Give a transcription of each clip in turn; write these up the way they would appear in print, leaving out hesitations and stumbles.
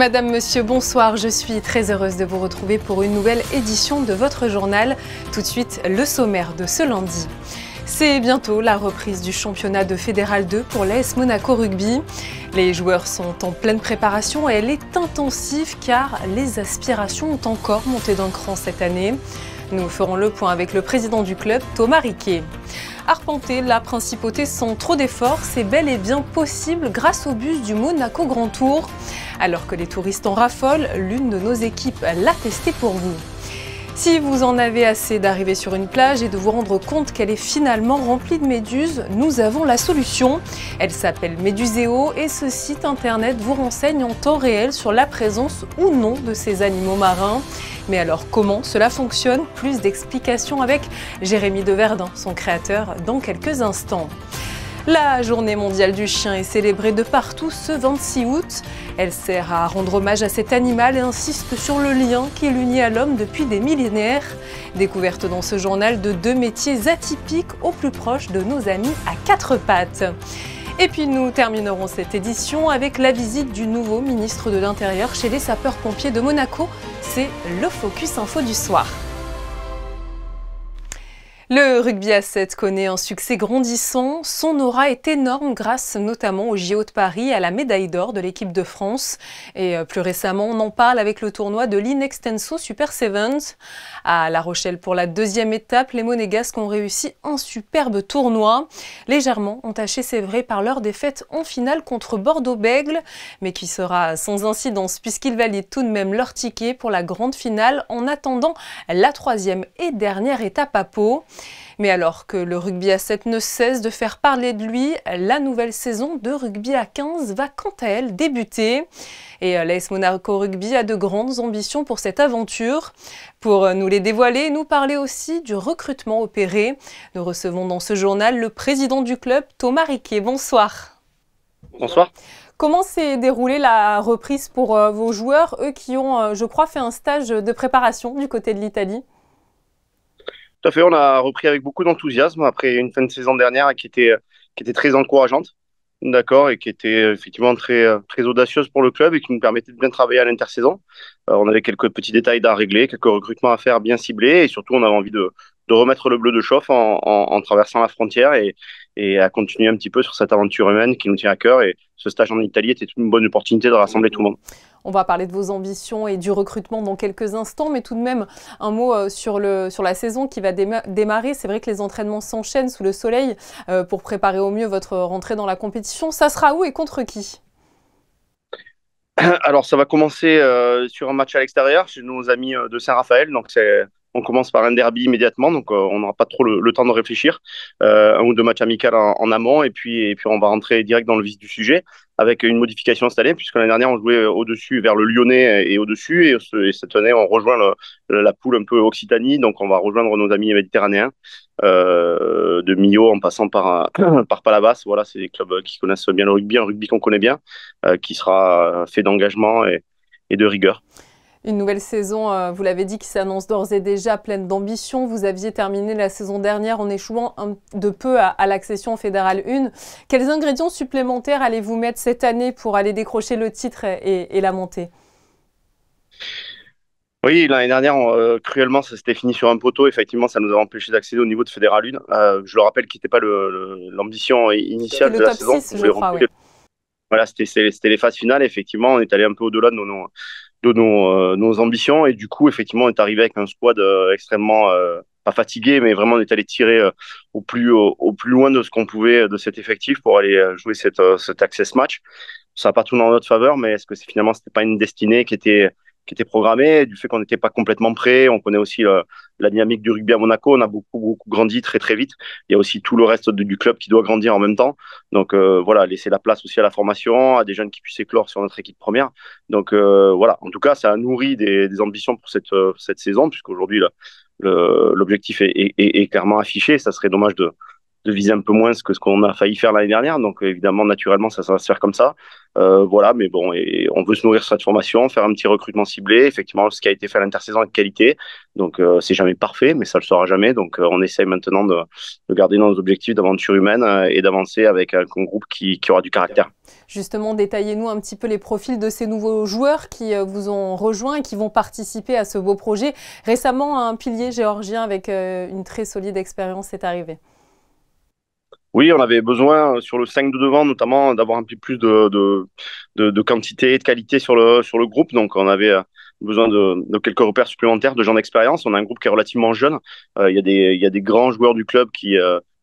Madame, Monsieur, bonsoir. Je suis très heureuse de vous retrouver pour une nouvelle édition de votre journal. Tout de suite, le sommaire de ce lundi. C'est bientôt la reprise du championnat de Fédéral 2 pour l'AS Monaco Rugby. Les joueurs sont en pleine préparation et elle est intensive car les aspirations ont encore monté d'un cran cette année. Nous ferons le point avec le président du club, Thomas Riquet. Arpenter la principauté sans trop d'efforts, c'est bel et bien possible grâce au bus du Monaco Grand Tour. Alors que les touristes en raffolent, l'une de nos équipes l'a testé pour vous. Si vous en avez assez d'arriver sur une plage et de vous rendre compte qu'elle est finalement remplie de méduses, nous avons la solution. Elle s'appelle Méduséo et ce site internet vous renseigne en temps réel sur la présence ou non de ces animaux marins. Mais alors comment cela fonctionne? Plus d'explications avec Jérémy Deverdun, son créateur, dans quelques instants. La journée mondiale du chien est célébrée de partout ce 26 août. Elle sert à rendre hommage à cet animal et insiste sur le lien qui l'unit à l'homme depuis des millénaires. Découverte dans ce journal de deux métiers atypiques au plus proche de nos amis à quatre pattes. Et puis nous terminerons cette édition avec la visite du nouveau ministre de l'Intérieur chez les sapeurs-pompiers de Monaco. C'est le Focus Info du soir. Le rugby à 7 connaît un succès grandissant. Son aura est énorme grâce notamment au JO de Paris et à la médaille d'or de l'équipe de France. Et plus récemment, on en parle avec le tournoi de l'Inextenso Super Sevens. À La Rochelle pour la deuxième étape, les Monégasques ont réussi un superbe tournoi. Légèrement entaché, c'est vrai, par leur défaite en finale contre Bordeaux-Bègles, mais qui sera sans incidence puisqu'ils valident tout de même leur ticket pour la grande finale en attendant la troisième et dernière étape à Pau. Mais alors que le rugby à 7 ne cesse de faire parler de lui, la nouvelle saison de rugby à 15 va quant à elle débuter. Et l'AS Monaco Rugby a de grandes ambitions pour cette aventure. Pour nous les dévoiler, nous parler aussi du recrutement opéré. Nous recevons dans ce journal le président du club, Thomas Riquet. Bonsoir. Bonsoir. Comment s'est déroulée la reprise pour vos joueurs, eux qui ont, je crois, fait un stage de préparation du côté de l'Italie? Tout à fait, on a repris avec beaucoup d'enthousiasme après une fin de saison dernière qui était très encourageante, d'accord, et qui était effectivement très audacieuse pour le club et qui nous permettait de bien travailler à l'intersaison. On avait quelques petits détails à régler, quelques recrutements à faire bien ciblés et surtout on avait envie de remettre le bleu de chauffe en traversant la frontière et à continuer un petit peu sur cette aventure humaine qui nous tient à cœur. Et ce stage en Italie était une bonne opportunité de rassembler tout le monde. On va parler de vos ambitions et du recrutement dans quelques instants, mais tout de même un mot sur la saison qui va démarrer. C'est vrai que les entraînements s'enchaînent sous le soleil pour préparer au mieux votre rentrée dans la compétition. Ça sera où et contre qui? Alors ça va commencer sur un match à l'extérieur chez nos amis de Saint-Raphaël. Donc on commence par un derby immédiatement, donc on n'aura pas trop le temps de réfléchir. Un ou deux matchs amicaux en amont, et puis on va rentrer direct dans le vif du sujet avec une modification cette année, puisque l'année dernière on jouait au-dessus vers le Lyonnais et au-dessus, et cette année on rejoint la poule un peu Occitanie, donc on va rejoindre nos amis méditerranéens, de Millau en passant par Palavas. Voilà, c'est des clubs qui connaissent bien le rugby, un rugby qu'on connaît bien, qui sera fait d'engagement et de rigueur. Une nouvelle saison, vous l'avez dit, qui s'annonce d'ores et déjà pleine d'ambition. Vous aviez terminé la saison dernière en échouant de peu à l'accession Fédérale 1. Quels ingrédients supplémentaires allez-vous mettre cette année pour aller décrocher le titre et la montée? Oui, l'année dernière, cruellement, ça s'était fini sur un poteau. Effectivement, ça nous a empêché d'accéder au niveau de Fédéral 1. Je le rappelle, qui n'était pas l'ambition initiale le de la top saison. 6, je crois, oui. Voilà, c'était les phases finales. Effectivement, on est allé un peu au-delà de nos ambitions. Et du coup, effectivement, on est arrivé avec un squad extrêmement, pas fatigué, mais vraiment, on est allé tirer au plus loin de ce qu'on pouvait de cet effectif pour aller jouer cet access match. Ça n'a pas tourné en notre faveur, mais est-ce que finalement, c'était pas une destinée qui était programmée, du fait qu'on n'était pas complètement prêt. On connaît aussi la dynamique du rugby à Monaco. On a beaucoup grandi très vite. Il y a aussi tout le reste du club qui doit grandir en même temps. Donc voilà, laisser la place aussi à la formation, à des jeunes qui puissent éclore sur notre équipe première. Donc voilà, en tout cas, ça a nourri des ambitions pour cette saison, puisqu'aujourd'hui, l'objectif est clairement affiché. Ça serait dommage de viser un peu moins que ce qu'on a failli faire l'année dernière. Donc évidemment, naturellement, ça va se faire comme ça. Voilà, mais bon, et on veut se nourrir sur cette formation, faire un petit recrutement ciblé. Effectivement, ce qui a été fait à l'intersaison est de qualité. Donc c'est jamais parfait, mais ça le sera jamais. Donc on essaye maintenant de garder nos objectifs d'aventure humaine et d'avancer avec un groupe qui aura du caractère. Justement, détaillez-nous un petit peu les profils de ces nouveaux joueurs qui vous ont rejoint et qui vont participer à ce beau projet. Récemment, un pilier géorgien avec une très solide expérience est arrivé. Oui, on avait besoin sur le 5 de devant notamment d'avoir un peu plus de quantité et de qualité sur le groupe. Donc on avait besoin de quelques repères supplémentaires, de gens d'expérience. On a un groupe qui est relativement jeune. Il y a des grands joueurs du club qui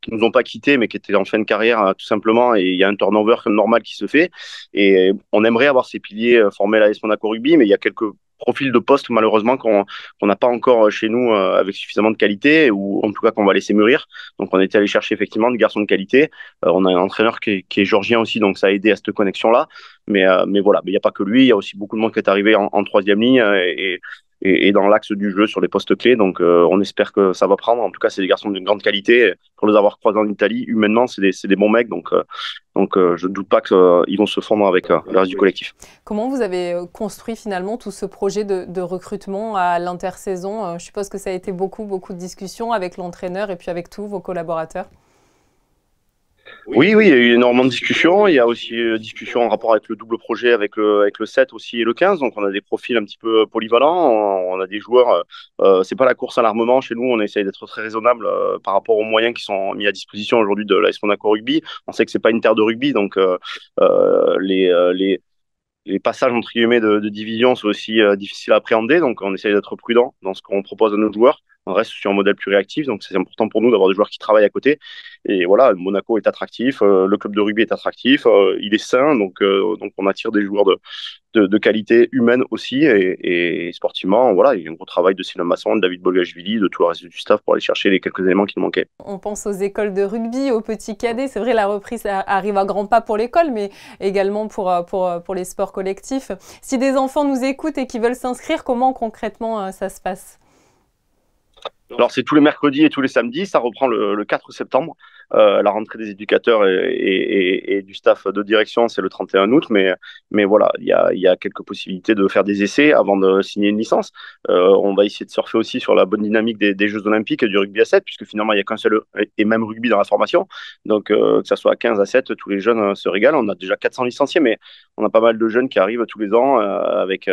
nous ont pas quittés, mais qui étaient en fin de carrière tout simplement. Et il y a un turnover normal qui se fait. Et on aimerait avoir ces piliers formés à l'AS Monaco Rugby, mais il y a quelques profils de poste malheureusement qu'on n'a pas encore chez nous avec suffisamment de qualité, ou en tout cas qu'on va laisser mûrir. Donc on était allé chercher effectivement des garçons de qualité. On a un entraîneur qui est géorgien aussi, donc ça a aidé à cette connexion-là. Mais voilà, il n'y a pas que lui, il y a aussi beaucoup de monde qui est arrivé en troisième ligne et dans l'axe du jeu sur les postes clés. Donc on espère que ça va prendre. En tout cas, c'est des garçons d'une grande qualité. Pour les avoir croisés en Italie, humainement, c'est des bons mecs. Donc je ne doute pas qu'ils vont se fondre avec le reste du collectif. Comment vous avez construit finalement tout ce projet de recrutement à l'intersaison? Je suppose que ça a été beaucoup de discussions avec l'entraîneur et puis avec tous vos collaborateurs. Oui, il y a eu énormément de discussions. Il y a aussi discussions en rapport avec le double projet, avec le 7 aussi et le 15. Donc, on a des profils un petit peu polyvalents. On a des joueurs. C'est pas la course à l'armement. Chez nous, on essaye d'être très raisonnable par rapport aux moyens qui sont mis à disposition aujourd'hui de l'AS Monaco Rugby. On sait que c'est pas une terre de rugby, donc les passages entre guillemets de division sont aussi difficiles à appréhender. Donc, on essaye d'être prudent dans ce qu'on propose à nos joueurs. On reste sur un modèle plus réactif, donc c'est important pour nous d'avoir des joueurs qui travaillent à côté. Et voilà, Monaco est attractif, le club de rugby est attractif, il est sain, donc on attire des joueurs de qualité humaine aussi et sportivement. Voilà, il y a un gros travail de Sylvain Masson, de David Bolgashvili, de tout le reste du staff pour aller chercher les quelques éléments qui nous manquaient. On pense aux écoles de rugby, aux petits cadets. C'est vrai, la reprise arrive à grands pas pour l'école, mais également pour les sports collectifs. Si des enfants nous écoutent et qui veulent s'inscrire, comment concrètement ça se passe? Alors, c'est tous les mercredis et tous les samedis. Ça reprend le 4 septembre. La rentrée des éducateurs et du staff de direction, c'est le 31 août. Mais voilà, il y a quelques possibilités de faire des essais avant de signer une licence. On va essayer de surfer aussi sur la bonne dynamique des Jeux Olympiques et du rugby à 7, puisque finalement, il n'y a qu'un seul et même rugby dans la formation. Donc, que ça soit à 15 à 7, tous les jeunes se régalent. On a déjà 400 licenciés, mais on a pas mal de jeunes qui arrivent tous les ans avec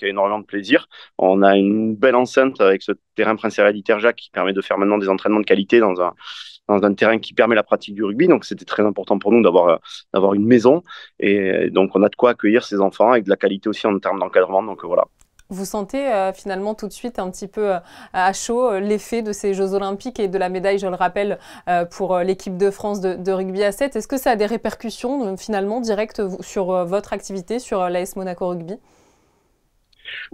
énormément de plaisir. On a une belle enceinte avec ce terrain Prince-Héréditaire Jacques qui permet de faire maintenant des entraînements de qualité dans un terrain qui permet la pratique du rugby. Donc, c'était très important pour nous d'avoir une maison. Et donc, on a de quoi accueillir ces enfants avec de la qualité aussi en termes d'encadrement. Donc, voilà. Vous sentez finalement tout de suite un petit peu à chaud l'effet de ces Jeux Olympiques et de la médaille, je le rappelle, pour l'équipe de France de rugby à 7. Est-ce que ça a des répercussions finalement directes sur votre activité, sur l'AS Monaco Rugby?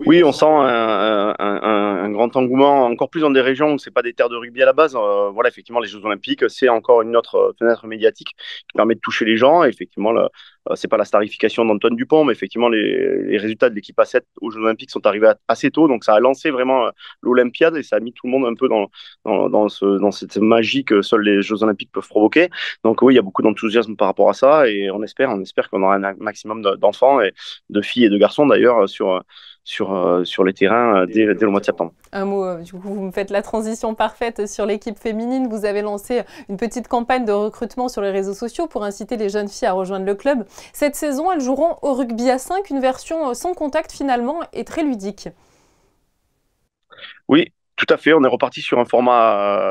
Oui, on sent un grand engouement, encore plus dans des régions où c'est pas des terres de rugby à la base. Voilà, effectivement, les Jeux Olympiques, c'est encore une autre fenêtre médiatique qui permet de toucher les gens. Et effectivement, c'est pas la starification d'Antoine Dupont, mais effectivement, les résultats de l'équipe A7 aux Jeux Olympiques sont arrivés assez tôt. Donc, ça a lancé vraiment l'Olympiade et ça a mis tout le monde un peu dans cette magie que seuls les Jeux Olympiques peuvent provoquer. Donc, oui, il y a beaucoup d'enthousiasme par rapport à ça et on espère qu'on aura un maximum d'enfants et de filles et de garçons d'ailleurs sur les terrains dès le mois de septembre. Un mot, du coup, vous me faites la transition parfaite sur l'équipe féminine. Vous avez lancé une petite campagne de recrutement sur les réseaux sociaux pour inciter les jeunes filles à rejoindre le club. Cette saison, elles joueront au rugby à 5, une version sans contact finalement et très ludique. Oui, tout à fait. On est reparti sur un format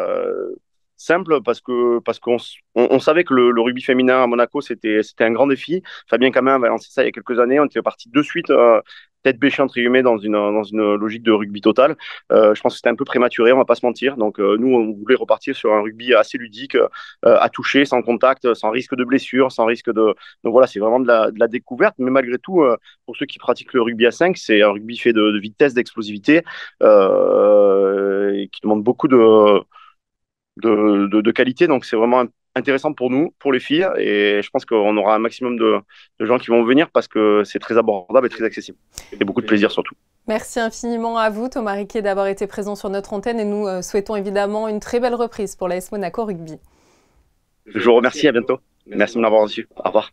simple parce qu'on savait que le rugby féminin à Monaco, c'était un grand défi. Fabien Camin avait lancé ça il y a quelques années. On était parti de suite tête bêchée entre guillemets dans une logique de rugby total. Je pense que c'était un peu prématuré, on va pas se mentir. Donc nous, on voulait repartir sur un rugby assez ludique, à toucher, sans contact, sans risque de blessure, sans risque de. Donc voilà, c'est vraiment de la découverte. Mais malgré tout, pour ceux qui pratiquent le rugby à 5, c'est un rugby fait de vitesse, d'explosivité, et qui demande beaucoup de qualité. Donc c'est vraiment intéressant pour nous, pour les filles, et je pense qu'on aura un maximum de gens qui vont venir parce que c'est très abordable et très accessible. Et beaucoup de plaisir surtout. Merci infiniment à vous, Thomas Riquet, d'avoir été présent sur notre antenne et nous souhaitons évidemment une très belle reprise pour l'AS Monaco Rugby. Je vous remercie, à bientôt. Merci de m'avoir reçu. Au revoir.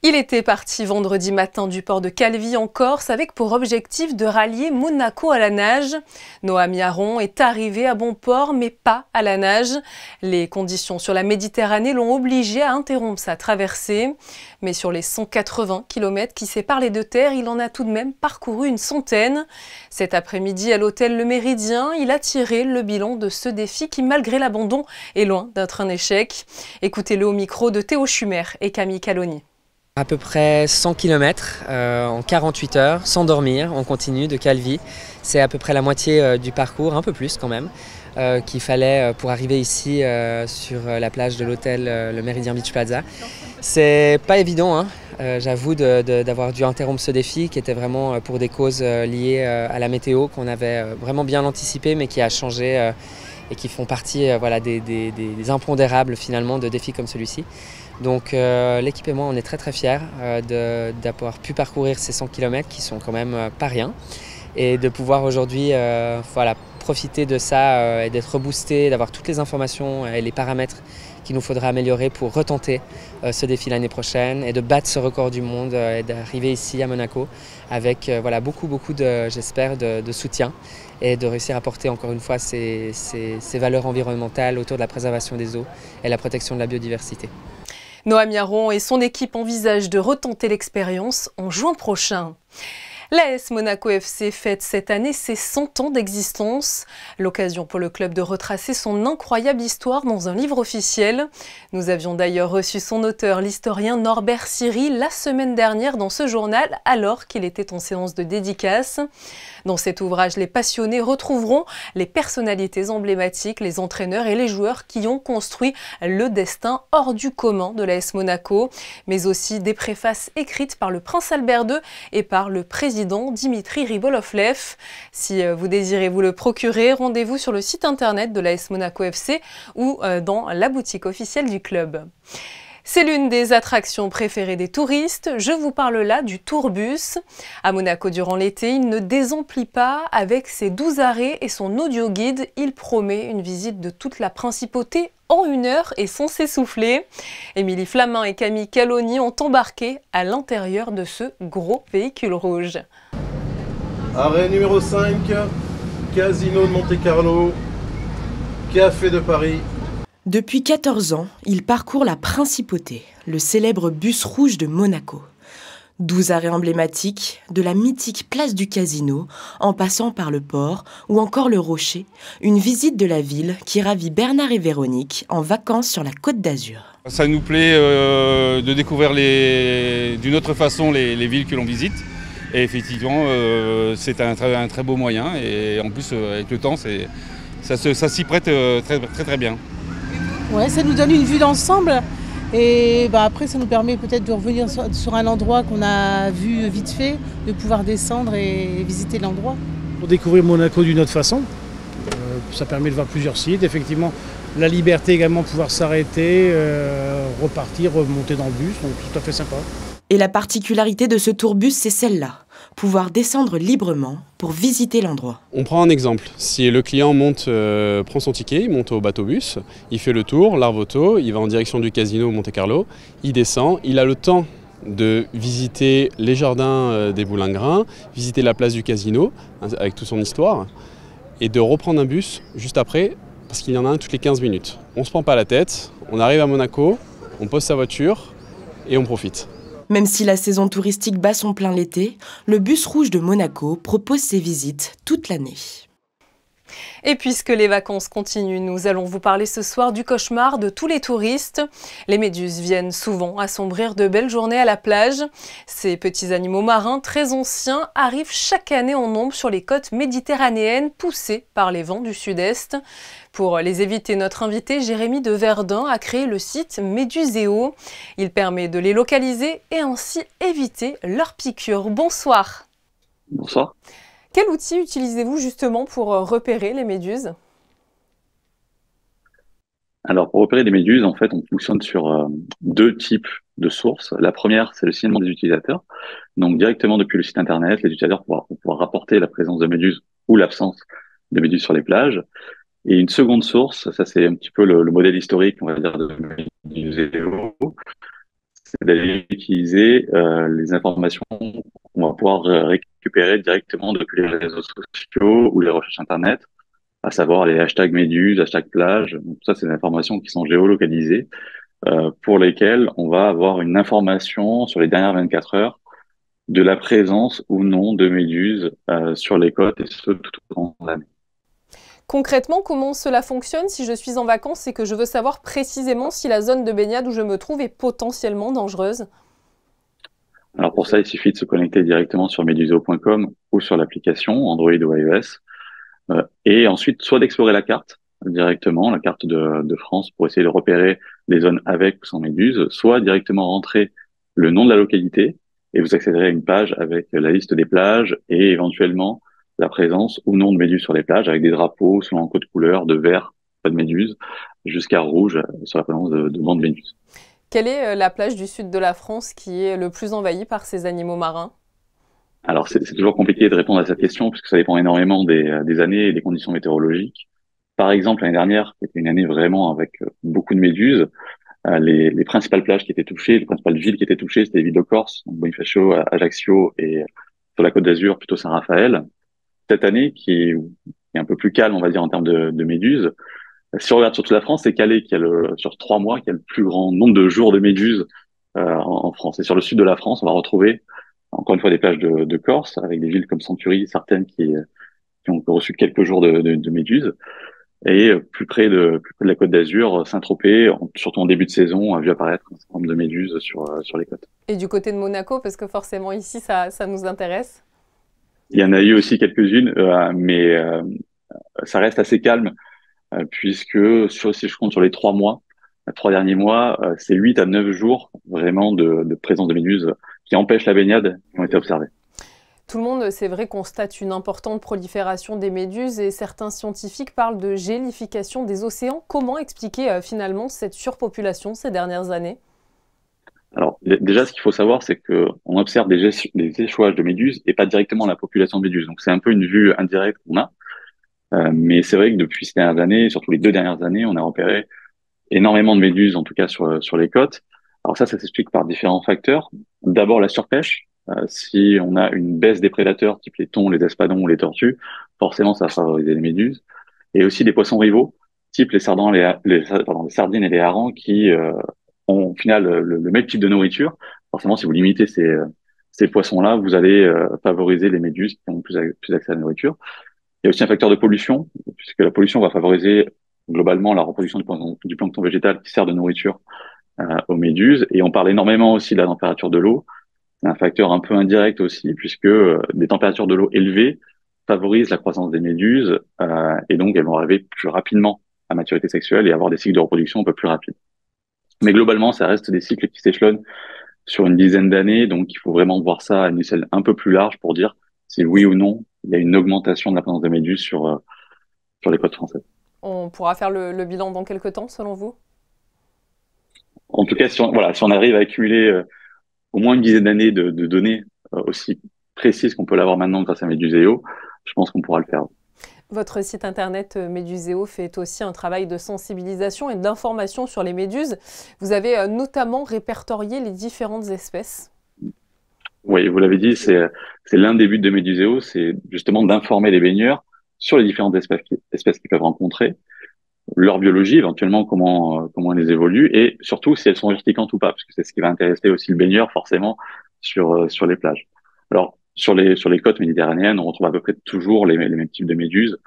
Il était parti vendredi matin du port de Calvi en Corse avec pour objectif de rallier Monaco à la nage. Noam Aron est arrivé à bon port mais pas à la nage. Les conditions sur la Méditerranée l'ont obligé à interrompre sa traversée. Mais sur les 180 km qui séparent les deux terres, il en a tout de même parcouru une centaine. Cet après-midi à l'hôtel Le Méridien, il a tiré le bilan de ce défi qui, malgré l'abandon, est loin d'être un échec. Écoutez-le au micro de Théo Schumer et Camille Caloni. À peu près 100 km en 48 heures, sans dormir, on continue de Calvi. C'est à peu près la moitié du parcours, un peu plus quand même, qu'il fallait pour arriver ici sur la plage de l'hôtel Le Méridien Beach Plaza. C'est pas évident, hein. J'avoue d'avoir dû interrompre ce défi qui était vraiment pour des causes liées à la météo qu'on avait vraiment bien anticipé mais qui a changé et qui font partie voilà, des impondérables finalement de défis comme celui-ci. Donc l'équipe et moi on est très fiers d'avoir pu parcourir ces 100 km qui sont quand même pas rien et de pouvoir aujourd'hui voilà, profiter de ça et d'être reboosté, d'avoir toutes les informations et les paramètres qu'il nous faudra améliorer pour retenter ce défi l'année prochaine et de battre ce record du monde et d'arriver ici à Monaco avec voilà, beaucoup j'espère de soutien et de réussir à porter encore une fois ces valeurs environnementales autour de la préservation des eaux et la protection de la biodiversité. Noam Aron et son équipe envisagent de retenter l'expérience en juin prochain. L'AS Monaco FC fête cette année ses 100 ans d'existence. L'occasion pour le club de retracer son incroyable histoire dans un livre officiel. Nous avions d'ailleurs reçu son auteur, l'historien Norbert Siry, la semaine dernière dans ce journal, alors qu'il était en séance de dédicace. Dans cet ouvrage, les passionnés retrouveront les personnalités emblématiques, les entraîneurs et les joueurs qui ont construit le destin hors du commun de l'AS Monaco, mais aussi des préfaces écrites par le prince Albert II et par le président Dimitri Ribolovlev. Si vous désirez vous le procurer, rendez-vous sur le site internet de l'AS Monaco FC ou dans la boutique officielle du club. C'est l'une des attractions préférées des touristes. Je vous parle là du tourbus. À Monaco durant l'été, il ne désemplit pas. Avec ses 12 arrêts et son audio-guide, il promet une visite de toute la principauté en 1 heure et sans s'essouffler. Émilie Flamin et Camille Caloni ont embarqué à l'intérieur de ce gros véhicule rouge. Arrêt numéro 5, Casino de Monte-Carlo, Café de Paris. Depuis 14 ans, il parcourt la Principauté, le célèbre bus rouge de Monaco. 12 arrêts emblématiques, de la mythique place du Casino, en passant par le port ou encore le Rocher, une visite de la ville qui ravit Bernard et Véronique en vacances sur la Côte d'Azur. Ça nous plaît de découvrir d'une autre façon les villes que l'on visite. Et effectivement, c'est un très beau moyen. Et en plus, avec le temps, ça s'y prête très bien. Ouais, ça nous donne une vue d'ensemble et après ça nous permet peut-être de revenir sur un endroit qu'on a vu vite fait, de pouvoir descendre et visiter l'endroit. Pour découvrir Monaco d'une autre façon, ça permet de voir plusieurs sites, effectivement la liberté également de pouvoir s'arrêter, repartir, remonter dans le bus, donc tout à fait sympa. Et la particularité de ce tourbus, c'est celle-là, pouvoir descendre librement pour visiter l'endroit. On prend un exemple, si le client prend son ticket, il monte au bateau-bus, il fait le tour, l'Arvoto, il va en direction du Casino Monte-Carlo, il descend, il a le temps de visiter les jardins des Boulingrins, visiter la place du Casino avec toute son histoire et de reprendre un bus juste après parce qu'il y en a un toutes les 15 minutes. On ne se prend pas la tête, on arrive à Monaco, on pose sa voiture et on profite. Même si la saison touristique bat son plein l'été, le bus rouge de Monaco propose ses visites toute l'année. Et puisque les vacances continuent, nous allons vous parler ce soir du cauchemar de tous les touristes. Les méduses viennent souvent assombrir de belles journées à la plage. Ces petits animaux marins très anciens arrivent chaque année en nombre sur les côtes méditerranéennes, poussés par les vents du sud-est. Pour les éviter, notre invité Jérémy de Verdun a créé le site Méduséo. Il permet de les localiser et ainsi éviter leurs piqûres. Bonsoir. Bonsoir. Quel outil utilisez-vous justement pour repérer les méduses? Alors, pour repérer les méduses, en fait, on fonctionne sur 2 types de sources. La première, c'est le signalement des utilisateurs. Donc, directement depuis le site internet, les utilisateurs vont pouvoir rapporter la présence de méduses ou l'absence de méduses sur les plages. Et une seconde source, ça c'est un petit peu le modèle historique, on va dire, de Méduséo, c'est d'aller utiliser les informations qu'on va pouvoir récupérer directement depuis les réseaux sociaux ou les recherches Internet, à savoir les hashtags méduses, hashtags plage. Donc, ça, c'est des informations qui sont géolocalisées, pour lesquelles on va avoir une information sur les dernières 24 heures de la présence ou non de méduses sur les côtes, et ce tout au long de l'année. Concrètement, comment cela fonctionne si je suis en vacances et que je veux savoir précisément si la zone de baignade où je me trouve est potentiellement dangereuse? Alors pour ça, il suffit de se connecter directement sur meduseo.com ou sur l'application Android ou iOS, et ensuite soit d'explorer la carte directement, la carte de France, pour essayer de repérer les zones avec ou sans méduses, soit directement rentrer le nom de la localité et vous accéderez à une page avec la liste des plages et éventuellement la présence ou non de méduses sur les plages, avec des drapeaux selon un code couleur de vert, pas de méduses, jusqu'à rouge sur la présence de bandes de méduses. Quelle est la plage du sud de la France qui est le plus envahie par ces animaux marins? Alors c'est toujours compliqué de répondre à cette question puisque ça dépend énormément des années et des conditions météorologiques. Par exemple, l'année dernière, qui était une année vraiment avec beaucoup de méduses, les principales plages qui étaient touchées, les principales villes qui étaient touchées, c'était les villes de Corse, donc Bonifacio, Ajaccio et sur la Côte d'Azur, plutôt Saint-Raphaël. Cette année, qui est un peu plus calme, on va dire, en termes de méduses, si on regarde sur toute la France, c'est Calais qui a sur 3 mois, qui a le plus grand nombre de jours de méduses en France. Et sur le sud de la France, on va retrouver encore une fois des plages de Corse, avec des villes comme Century, certaines qui ont reçu quelques jours de méduses. Et plus près de la Côte d'Azur, Saint-Tropez, surtout en début de saison, a vu apparaître un certain nombre de méduses sur les côtes. Et du côté de Monaco, parce que forcément ici, ça nous intéresse. Il y en a eu aussi quelques-unes, mais ça reste assez calme, puisque si je compte sur les 3 mois, les 3 derniers mois, c'est 8 à 9 jours vraiment de présence de méduses qui empêchent la baignade qui ont été observées. Tout le monde, c'est vrai, constate une importante prolifération des méduses et certains scientifiques parlent de gélification des océans. Comment expliquer finalement cette surpopulation ces dernières années? Alors déjà, ce qu'il faut savoir, c'est que on observe des échouages de méduses et pas directement la population de méduses. Donc c'est un peu une vue indirecte qu'on a. Mais c'est vrai que depuis ces dernières années, surtout les 2 dernières années, on a repéré énormément de méduses, en tout cas sur les côtes. Alors ça s'explique par différents facteurs. D'abord la surpêche. Si on a une baisse des prédateurs, type les thons, les espadons ou les tortues, forcément ça va favoriser les méduses. Et aussi des poissons rivaux, type les sardines et les harengs, qui ont au final le même type de nourriture. Forcément, si vous limitez ces poissons-là, vous allez favoriser les méduses qui ont plus accès à la nourriture. Il y a aussi un facteur de pollution, puisque la pollution va favoriser globalement la reproduction du plancton végétal qui sert de nourriture aux méduses. Et on parle énormément aussi de la température de l'eau. C'est un facteur un peu indirect aussi, puisque des températures de l'eau élevées favorisent la croissance des méduses, et donc elles vont arriver plus rapidement à maturité sexuelle et avoir des cycles de reproduction un peu plus rapides. Mais globalement, ça reste des cycles qui s'échelonnent sur une dizaine d'années, donc il faut vraiment voir ça à une échelle un peu plus large pour dire si oui ou non il y a une augmentation de la présence de méduses sur les côtes françaises. On pourra faire le bilan dans quelques temps, selon vous? En tout cas, si on arrive à accumuler au moins une dizaine d'années de données aussi précises qu'on peut l'avoir maintenant grâce à Meduseo, je pense qu'on pourra le faire. Votre site internet Meduseo fait aussi un travail de sensibilisation et d'information sur les méduses. Vous avez notamment répertorié les différentes espèces. Oui, vous l'avez dit, c'est l'un des buts de Meduseo, c'est justement d'informer les baigneurs sur les différentes espèces qu'ils peuvent rencontrer, leur biologie, éventuellement comment elles évoluent, et surtout si elles sont urticantes ou pas, parce que c'est ce qui va intéresser aussi le baigneur forcément sur les plages. Alors sur les côtes méditerranéennes, on retrouve à peu près toujours les mêmes types de méduses,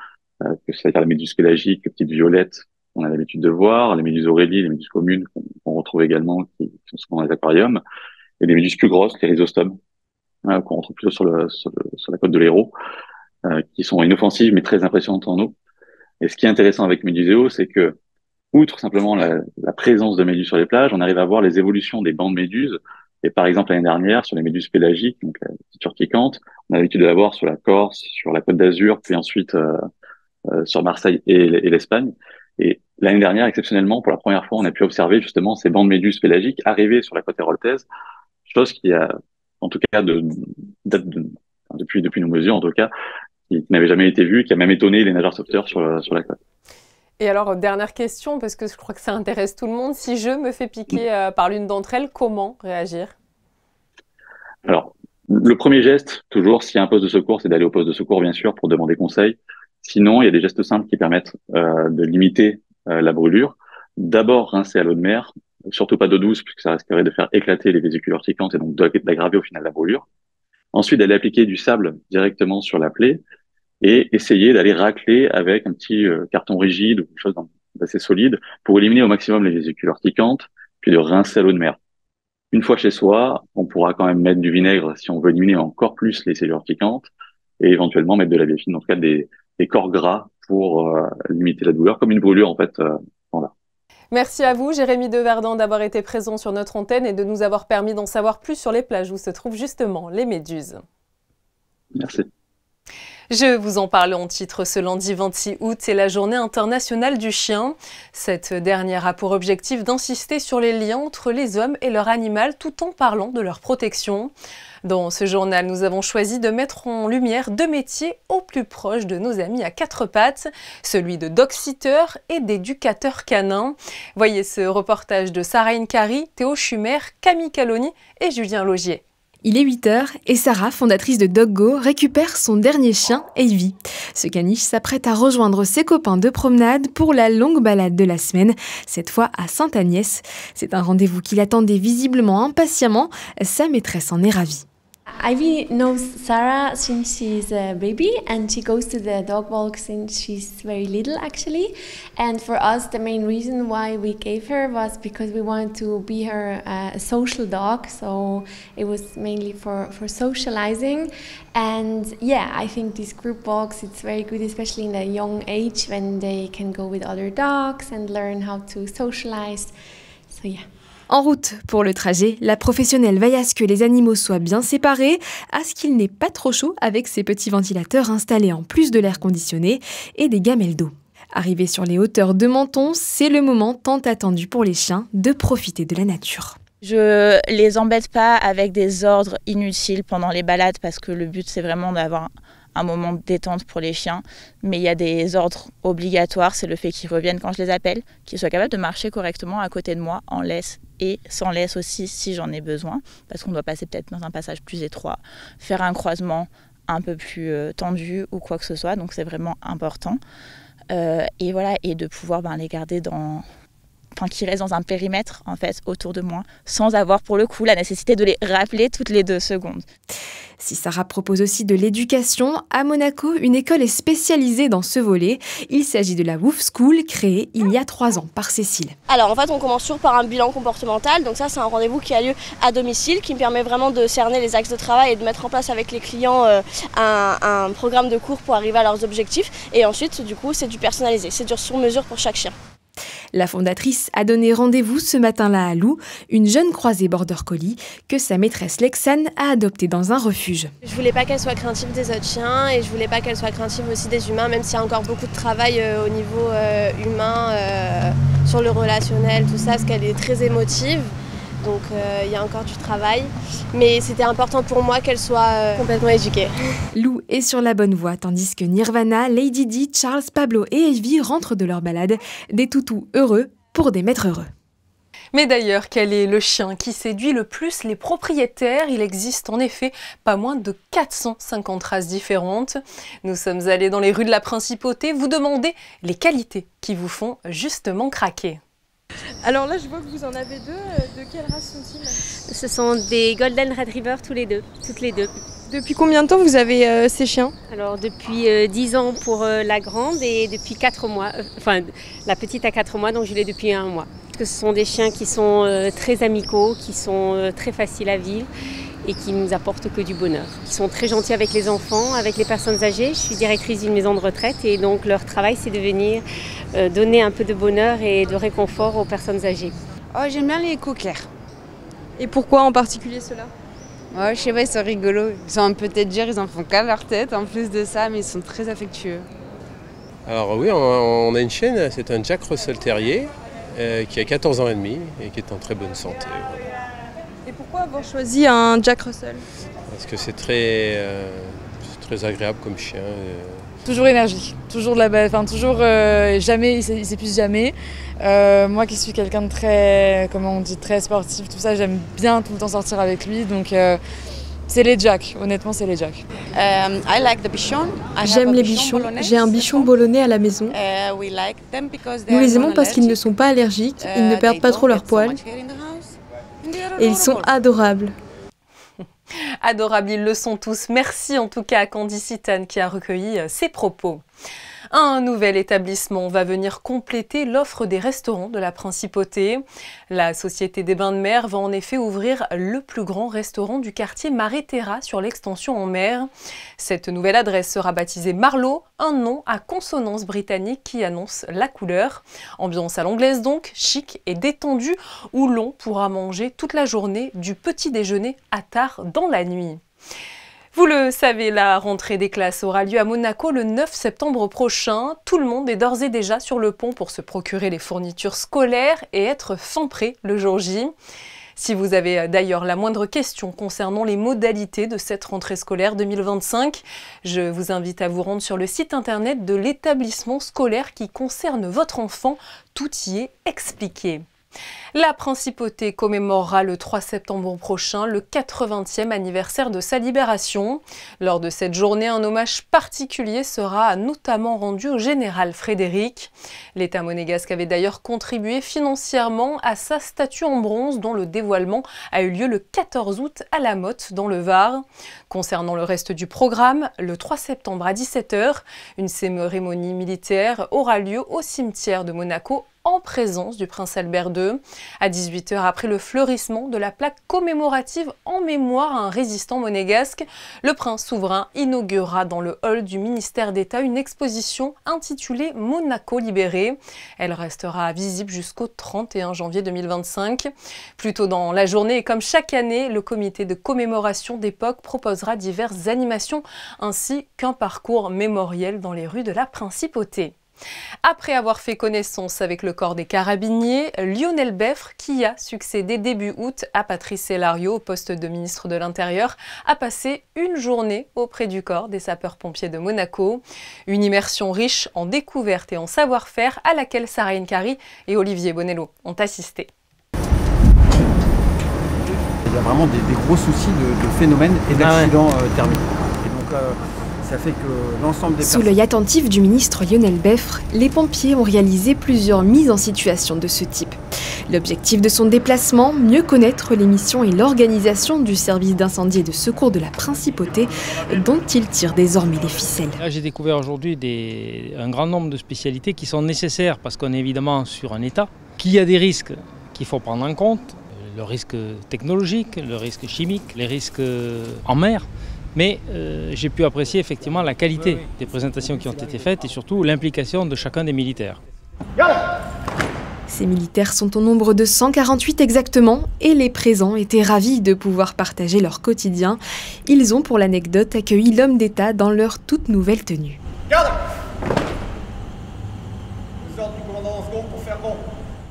c'est-à-dire la méduse pélagique, les petites violettes qu'on a l'habitude de voir, les méduses aurélie, les méduses communes qu'on retrouve également, qui sont souvent dans les aquariums, et les méduses plus grosses, les rhizostomes, qu'on retrouve plutôt sur la côte de l'Hérault, qui sont inoffensives mais très impressionnantes en eau. Et ce qui est intéressant avec Meduseo, c'est que, outre simplement la présence de méduses sur les plages, on arrive à voir les évolutions des bancs de méduses. Et par exemple, l'année dernière, sur les méduses pélagiques, donc la petite urticante, on a l'habitude de la voir sur la Corse, sur la Côte d'Azur, puis ensuite sur Marseille et l'Espagne. Et l'année dernière, exceptionnellement, pour la première fois, on a pu observer justement ces bancs de méduses pélagiques arriver sur la côte héroltaise, chose qui a, en tout cas, depuis nos mesures, en tout cas, qui n'avait jamais été vue, qui a même étonné les nageurs sauveteurs sur la côte. Et alors, dernière question, parce que je crois que ça intéresse tout le monde. Si je me fais piquer par l'une d'entre elles, comment réagir? Alors, le premier geste, toujours, s'il y a un poste de secours, c'est d'aller au poste de secours, bien sûr, pour demander conseil. Sinon, il y a des gestes simples qui permettent de limiter la brûlure. D'abord, rincer à l'eau de mer, surtout pas d'eau douce, puisque ça risquerait de faire éclater les vésicules urticantes et donc d'aggraver au final la brûlure. Ensuite, d'aller appliquer du sable directement sur la plaie et essayer d'aller racler avec un petit carton rigide ou quelque chose d'assez solide pour éliminer au maximum les vésicules urticantes, puis de rincer à l'eau de mer. Une fois chez soi, on pourra quand même mettre du vinaigre si on veut éliminer encore plus les cellules urticantes et éventuellement mettre de la biafine, en tout cas des corps gras pour limiter la douleur, comme une brûlure en fait. Voilà. Merci à vous, Jérémy Deverdun, d'avoir été présent sur notre antenne et de nous avoir permis d'en savoir plus sur les plages où se trouvent justement les méduses. Merci. Je vous en parle en titre ce lundi 26 août, c'est la journée internationale du chien. Cette dernière a pour objectif d'insister sur les liens entre les hommes et leur animal tout en parlant de leur protection. Dans ce journal, nous avons choisi de mettre en lumière 2 métiers au plus proche de nos amis à 4 pattes, celui de dog-sitter et d'éducateur canin. Voyez ce reportage de Sarah Inkari, Théo Schumer, Camille Caloni et Julien Laugier. Il est 8h et Sarah, fondatrice de Doggo, récupère son dernier chien, Avy. Ce caniche s'apprête à rejoindre ses copains de promenade pour la longue balade de la semaine, cette fois à Sainte-Agnès. C'est un rendez-vous qu'il attendait visiblement impatiemment. Sa maîtresse en est ravie. Ivy knows Sarah since she's a baby, and she goes to the dog walk since she's very little actually. And for us, the main reason why we gave her was because we wanted to be her a social dog. So it was mainly for socializing. And yeah, I think these group walks, it's very good, especially in a young age when they can go with other dogs and learn how to socialize. So yeah. En route pour le trajet, la professionnelle veille à ce que les animaux soient bien séparés, à ce qu'il n'ait pas trop chaud avec ces petits ventilateurs installés en plus de l'air conditionné et des gamelles d'eau. Arrivé sur les hauteurs de Menton, c'est le moment tant attendu pour les chiens de profiter de la nature. Je les embête pas avec des ordres inutiles pendant les balades parce que le but c'est vraiment d'avoir un moment de détente pour les chiens, mais il y a des ordres obligatoires, c'est le fait qu'ils reviennent quand je les appelle, qu'ils soient capables de marcher correctement à côté de moi en laisse et sans laisse aussi si j'en ai besoin, parce qu'on doit passer peut-être dans un passage plus étroit, faire un croisement un peu plus tendu ou quoi que ce soit, donc c'est vraiment important. Et voilà, et de pouvoir les garder qu'ils restent dans un périmètre en fait autour de moi, sans avoir pour le coup la nécessité de les rappeler toutes les 2 secondes. Si Sarah propose aussi de l'éducation, à Monaco, une école est spécialisée dans ce volet. Il s'agit de la Wolf School, créée il y a 3 ans par Cécile. Alors en fait, on commence toujours par un bilan comportemental. Donc ça, c'est un rendez-vous qui a lieu à domicile, qui me permet vraiment de cerner les axes de travail et de mettre en place avec les clients un programme de cours pour arriver à leurs objectifs. Et ensuite, du coup, c'est du personnalisé, c'est du sur-mesure pour chaque chien. La fondatrice a donné rendez-vous ce matin-là à Lou, une jeune croisée border collie que sa maîtresse Lexane a adoptée dans un refuge. Je voulais pas qu'elle soit craintive des autres chiens et je voulais pas qu'elle soit craintive aussi des humains, même s'il y a encore beaucoup de travail au niveau humain, sur le relationnel, tout ça, parce qu'elle est très émotive. Donc il y a encore du travail, mais c'était important pour moi qu'elle soit complètement éduquée. Lou est sur la bonne voie, tandis que Nirvana, Lady Di, Charles, Pablo et Evie rentrent de leur balade, des toutous heureux pour des maîtres heureux. Mais d'ailleurs, quel est le chien qui séduit le plus les propriétaires? Il existe en effet pas moins de 450 races différentes. Nous sommes allés dans les rues de la Principauté vous demander les qualités qui vous font justement craquer. Alors là, je vois que vous en avez 2. De quelle race sont-ils? Ce sont des Golden Retriever toutes les deux. Depuis combien de temps vous avez ces chiens? Alors depuis 10 ans pour la grande et depuis 4 mois, la petite a 4 mois, donc je l'ai depuis 1 mois. Ce sont des chiens qui sont très amicaux, qui sont très faciles à vivre et qui nous apportent que du bonheur. Ils sont très gentils avec les enfants, avec les personnes âgées. Je suis directrice d'une maison de retraite et donc leur travail c'est de venir donner un peu de bonheur et de réconfort aux personnes âgées. Oh, j'aime bien les coquers. Et pourquoi en particulier ceux-là? Ouais, je sais pas, ils sont rigolos. Ils sont un peu têtures, ils en font qu'à leur tête en plus de ça, mais ils sont très affectueux. Alors oui, on a une chienne, c'est un Jack Russell Terrier qui a 14 ans et demi et qui est en très bonne santé. Et pourquoi avoir choisi un Jack Russell? Parce que c'est très agréable comme chien. Toujours énergique, toujours toujours jamais, il s'épuise jamais. Moi qui suis quelqu'un de très, comment on dit, très sportif, tout ça, j'aime bien tout le temps sortir avec lui, donc c'est les Jack, honnêtement c'est les Jack. J'aime les bichons, j'ai un bichon bolonais à la maison. Nous les aimons parce qu'ils ne sont pas allergiques, ils ne perdent pas trop leur poil et ils sont adorables. Adorables, ils le sont tous. Merci en tout cas à Candy Citane qui a recueilli ces propos. Un nouvel établissement va venir compléter l'offre des restaurants de la Principauté. La Société des Bains de Mer va en effet ouvrir le plus grand restaurant du quartier Marais-Terra sur l'extension en mer. Cette nouvelle adresse sera baptisée Marlowe, un nom à consonance britannique qui annonce la couleur. Ambiance à l'anglaise donc, chic et détendue, où l'on pourra manger toute la journée du petit déjeuner à tard dans la nuit. Vous le savez, la rentrée des classes aura lieu à Monaco le 9 septembre prochain. Tout le monde est d'ores et déjà sur le pont pour se procurer les fournitures scolaires et être fin prêt le jour J. Si vous avez d'ailleurs la moindre question concernant les modalités de cette rentrée scolaire 2025, je vous invite à vous rendre sur le site internet de l'établissement scolaire qui concerne votre enfant. Tout y est expliqué. La Principauté commémorera le 3 septembre prochain le 80e anniversaire de sa libération. Lors de cette journée, un hommage particulier sera notamment rendu au général Frédéric. L'État monégasque avait d'ailleurs contribué financièrement à sa statue en bronze dont le dévoilement a eu lieu le 14 août à La Motte dans le Var. Concernant le reste du programme, le 3 septembre à 17 h, une cérémonie militaire aura lieu au cimetière de Monaco en présence du prince Albert II. À 18 h, après le fleurissement de la plaque commémorative en mémoire à un résistant monégasque, le prince souverain inaugurera dans le hall du ministère d'État une exposition intitulée Monaco libéré. Elle restera visible jusqu'au 31 janvier 2025. Plus tôt dans la journée, et comme chaque année, le comité de commémoration d'époque proposera diverses animations ainsi qu'un parcours mémoriel dans les rues de la Principauté. Après avoir fait connaissance avec le corps des carabiniers, Lionel Beffre, qui a succédé début août à Patrice Célario au poste de ministre de l'Intérieur, a passé une journée auprès du corps des sapeurs-pompiers de Monaco. Une immersion riche en découvertes et en savoir-faire à laquelle Sarah Nkari et Olivier Bonello ont assisté. Il y a vraiment des gros soucis de phénomènes et d'accidents thermiques. Et donc, ça fait que l'ensemble des Sous l'œil attentif du ministre Lionel Beffre, les pompiers ont réalisé plusieurs mises en situation de ce type. L'objectif de son déplacement, mieux connaître les missions et l'organisation du service d'incendie et de secours de la Principauté, dont il tire désormais les ficelles. Là, j'ai découvert aujourd'hui un grand nombre de spécialités qui sont nécessaires parce qu'on est évidemment sur un état, qu'il y a des risques qu'il faut prendre en compte, le risque technologique, le risque chimique, les risques en mer. Mais j'ai pu apprécier effectivement la qualité des présentations qui ont été faites et surtout l'implication de chacun des militaires. Ces militaires sont au nombre de 148 exactement et les présents étaient ravis de pouvoir partager leur quotidien. Ils ont pour l'anecdote accueilli l'homme d'État dans leur toute nouvelle tenue.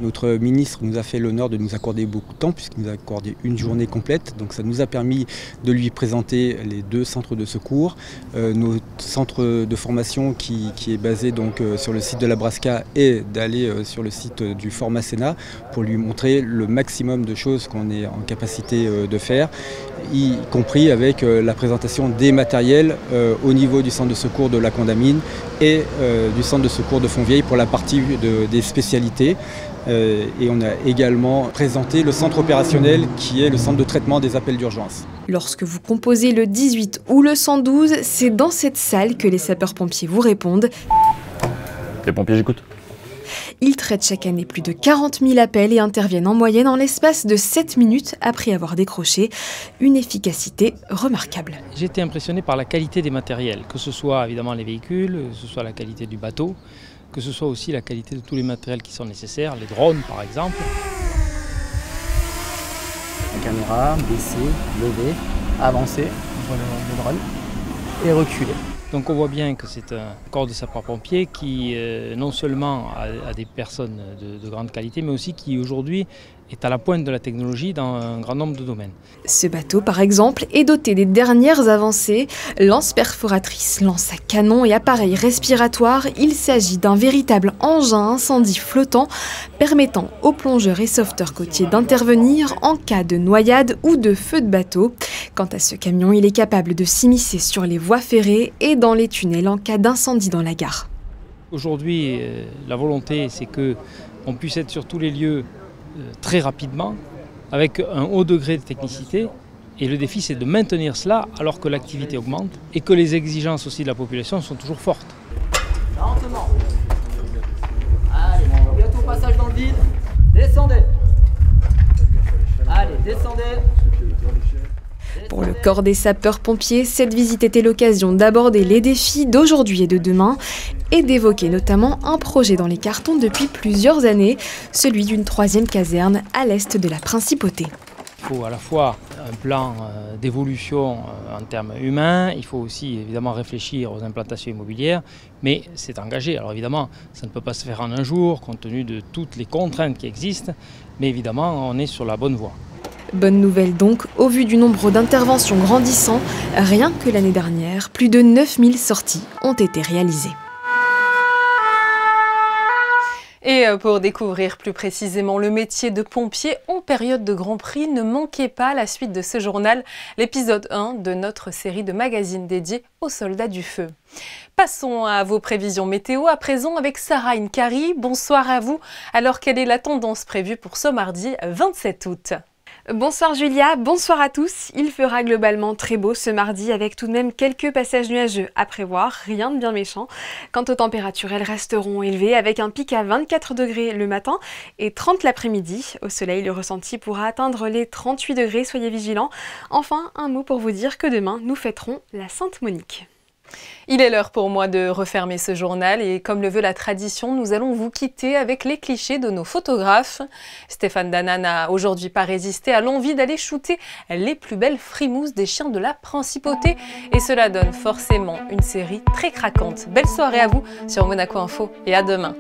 Notre ministre nous a fait l'honneur de nous accorder beaucoup de temps puisqu'il nous a accordé une journée complète. Donc ça nous a permis de lui présenter les 2 centres de secours, notre centre de formation qui est basé donc sur le site de la Brasca et d'aller sur le site du Fort Masséna pour lui montrer le maximum de choses qu'on est en capacité de faire, y compris avec la présentation des matériels au niveau du centre de secours de la Condamine et du centre de secours de Fontvieille pour la partie des spécialités. Et on a également présenté le centre opérationnel qui est le centre de traitement des appels d'urgence. Lorsque vous composez le 18 ou le 112, c'est dans cette salle que les sapeurs-pompiers vous répondent. Les pompiers, j'écoute. Ils traitent chaque année plus de 40 000 appels et interviennent en moyenne en l'espace de 7 minutes après avoir décroché. Une efficacité remarquable. J'ai été impressionné par la qualité des matériels, que ce soit évidemment les véhicules, que ce soit la qualité du bateau, que ce soit aussi la qualité de tous les matériels qui sont nécessaires, les drones par exemple. La caméra, baisser, lever, avancer, le drone, et reculer. Donc on voit bien que c'est un corps de sapeurs-pompiers qui non seulement a des personnes de grande qualité, mais aussi qui aujourd'hui est à la pointe de la technologie dans un grand nombre de domaines. Ce bateau, par exemple, est doté des dernières avancées. Lance perforatrice, lance à canon et appareil respiratoire. Il s'agit d'un véritable engin incendie flottant permettant aux plongeurs et sauveteurs côtiers d'intervenir en cas de noyade ou de feu de bateau. Quant à ce camion, il est capable de s'immiscer sur les voies ferrées et dans les tunnels en cas d'incendie dans la gare. Aujourd'hui, la volonté, c'est qu'on puisse être sur tous les lieux très rapidement, avec un haut degré de technicité. Et le défi, c'est de maintenir cela alors que l'activité augmente et que les exigences aussi de la population sont toujours fortes. Lentement. Allez, bientôt passage dans le vide. Descendez. Allez, descendez. Pour le corps des sapeurs-pompiers, cette visite était l'occasion d'aborder les défis d'aujourd'hui et de demain et d'évoquer notamment un projet dans les cartons depuis plusieurs années, celui d'une 3e caserne à l'est de la Principauté. Il faut à la fois un plan d'évolution en termes humains, il faut aussi évidemment réfléchir aux implantations immobilières, mais c'est engagé. Alors évidemment, ça ne peut pas se faire en un jour compte tenu de toutes les contraintes qui existent, mais évidemment, on est sur la bonne voie. Bonne nouvelle donc, au vu du nombre d'interventions grandissant, rien que l'année dernière, plus de 9000 sorties ont été réalisées. Et pour découvrir plus précisément le métier de pompier en période de Grand Prix, ne manquez pas la suite de ce journal, l'épisode 1 de notre série de magazines dédiés aux soldats du feu. Passons à vos prévisions météo à présent avec Sarah Inkari. Bonsoir à vous. Alors quelle est la tendance prévue pour ce mardi 27 août ? Bonsoir Julia, bonsoir à tous. Il fera globalement très beau ce mardi avec tout de même quelques passages nuageux à prévoir, rien de bien méchant. Quant aux températures, elles resteront élevées avec un pic à 24 degrés le matin et 30 l'après-midi. Au soleil, le ressenti pourra atteindre les 38 degrés, soyez vigilants. Enfin, un mot pour vous dire que demain, nous fêterons la Sainte Monique. Il est l'heure pour moi de refermer ce journal et comme le veut la tradition, nous allons vous quitter avec les clichés de nos photographes. Stéphane Dana n'a aujourd'hui pas résisté à l'envie d'aller shooter les plus belles frimousses des chiens de la Principauté et cela donne forcément une série très craquante. Belle soirée à vous sur Monaco Info et à demain.